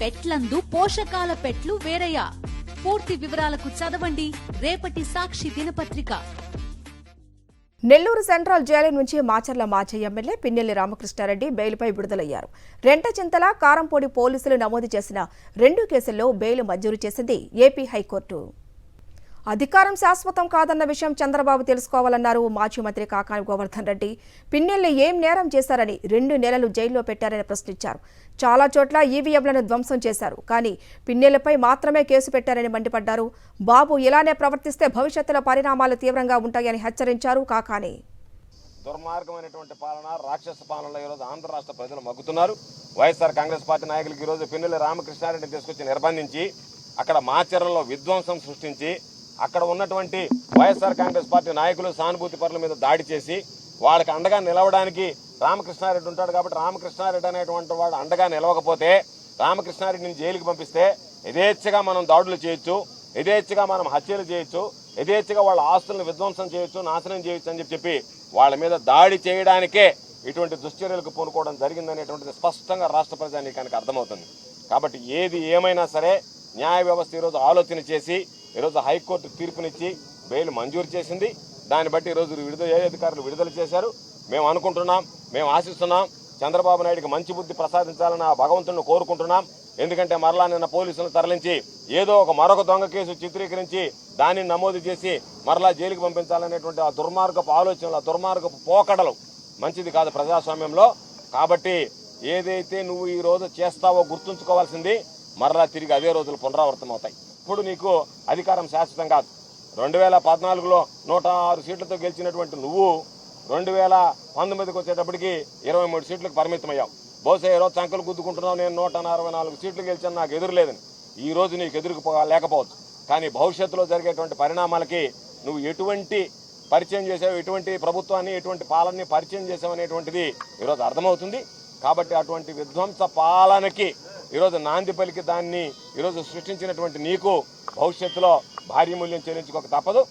పెట్లందు పోషకాల పెట్లు వేరయ్యా. పూర్తి వివరాలకు చదవండి రేపటి సాక్షి దినపత్రిక. నెల్లూరు సెంట్రల్ జైలు నుంచి మాచర్ల మాజీ ఎమ్మెల్యే పిన్నెల్లి రామకృష్ణారెడ్డి బెయిల్పై విడుదలయ్యారు. రెంటచింతల, కారంపొడి పోలీసులు నమోదు చేసిన 2 కేసుల్లో బెయిల్ మంజూరు చేసింది ఏపీ హైకోర్టు. అధికారం శాశ్వతం కాదన్న విషయం చంద్రబాబు తెలుసుకోవాలన్నారు మాజీ మంత్రి కాకాని గోవర్ధన్ రెడ్డి. పిన్నెల్లి ఏం నేరం చేశారని 2 నెలలు జైల్లో పెట్టారని ప్రశ్నించారు. చాలా చోట్ల ఈవీఎంలను ధ్వంసం చేశారు, కానీ పిన్నెల్లిపై మాత్రమే కేసు పెట్టారని మండిపడ్డారు. బాబు ఇలానే ప్రవర్తిస్తే భవిష్యత్తులో పరిణామాలు తీవ్రంగా ఉంటాయని హెచ్చరించారు కాకాని. దుర్మార్గమైనటువంటి పాలన, రాక్షస పాలనలో ఈరోజు ఆంధ్ర రాష్ట్ర ప్రజలు మగ్గుతున్నారు. వైఎస్ఆర్ కాంగ్రెస్ పార్టీ నాయకులకు ఈరోజు పిన్నెల్లి రామకృష్ణారెడ్డిని తీసుకొచ్చి నిర్బంధించి అక్కడ మాచర్లలో విధ్వంసం సృష్టించి అక్కడ ఉన్నటువంటి వైఎస్ఆర్ కాంగ్రెస్ పార్టీ నాయకులు, సానుభూతి పరుల మీద దాడి చేసి వాళ్ళకి అండగా నిలవడానికి రామకృష్ణారెడ్డి ఉంటాడు కాబట్టి రామకృష్ణారెడ్డి అనేటువంటి వాడు అండగా నిలవకపోతే రామకృష్ణారెడ్డిని జైలుకి పంపిస్తే యథేచ్ఛగా మనం దాడులు చేయొచ్చు, యథేచ్ఛగా మనం హత్యలు చేయొచ్చు, యథేచ్ఛగా వాళ్ళ ఆస్తులను విధ్వంసం చేయొచ్చు, నాశనం చేయొచ్చు అని చెప్పి వాళ్ళ మీద దాడి చేయడానికే ఇటువంటి దుశ్చర్యలకు పూనుకోవడం జరిగిందనేటువంటిది స్పష్టంగా రాష్ట్ర ప్రజానీకానికి అర్థమవుతుంది. కాబట్టి ఏది ఏమైనా సరే న్యాయ వ్యవస్థ ఈరోజు ఆలోచన చేసి ఈరోజు హైకోర్టు తీర్పునిచ్చి బెయిల్ మంజూరు చేసింది. దాన్ని బట్టి ఈరోజు అధికారులు విడుదల చేశారు. మేము అనుకుంటున్నాం, మేము ఆశిస్తున్నాం, చంద్రబాబు నాయుడికి మంచి బుద్ధి ప్రసాదించాలని ఆ భగవంతుడిని కోరుకుంటున్నాం. ఎందుకంటే మరలా నిన్న పోలీసులను తరలించి ఏదో మరొక దొంగ కేసు చిత్రీకరించి దానిని నమోదు చేసి మరలా జైలుకి పంపించాలనేటువంటి ఆ దుర్మార్గపు ఆలోచనలు, ఆ దుర్మార్గపు పోకడలు మంచిది కాదు ప్రజాస్వామ్యంలో. కాబట్టి ఏదైతే నువ్వు ఈ రోజు చేస్తావో గుర్తుంచుకోవాల్సింది మరలా తిరిగి అదే రోజులు పునరావృతం అవుతాయి. ఇప్పుడు నీకు అధికారం శాశ్వతం కాదు. 2014లో 106 సీట్లతో గెలిచినటువంటి నువ్వు 2019కి వచ్చేటప్పటికి 23 సీట్లకు పరిమితమయ్యావు. బహుశా ఈరోజు సంఖ్యలు గుద్దుకుంటున్నావు, నేను 164 సీట్లు గెలిచాను, నాకు ఎదురులేదని. ఈ రోజు నీకు ఎదురుకు లేకపోవచ్చు, కానీ భవిష్యత్తులో జరిగేటువంటి పరిణామాలకి నువ్వు ఎటువంటి పరిచయం చేసావు, ఎటువంటి ప్రభుత్వాన్ని, ఎటువంటి పాలనని పరిచయం చేసావు అనేటువంటిది ఈరోజు అర్థమవుతుంది. కాబట్టి అటువంటి విధ్వంస పాలనకి ఈరోజు నాంది పలికి దాన్ని ఈరోజు సృష్టించినటువంటి నీకు భవిష్యత్తులో భారీ మూల్యం చెల్లించుకోక తప్పదు.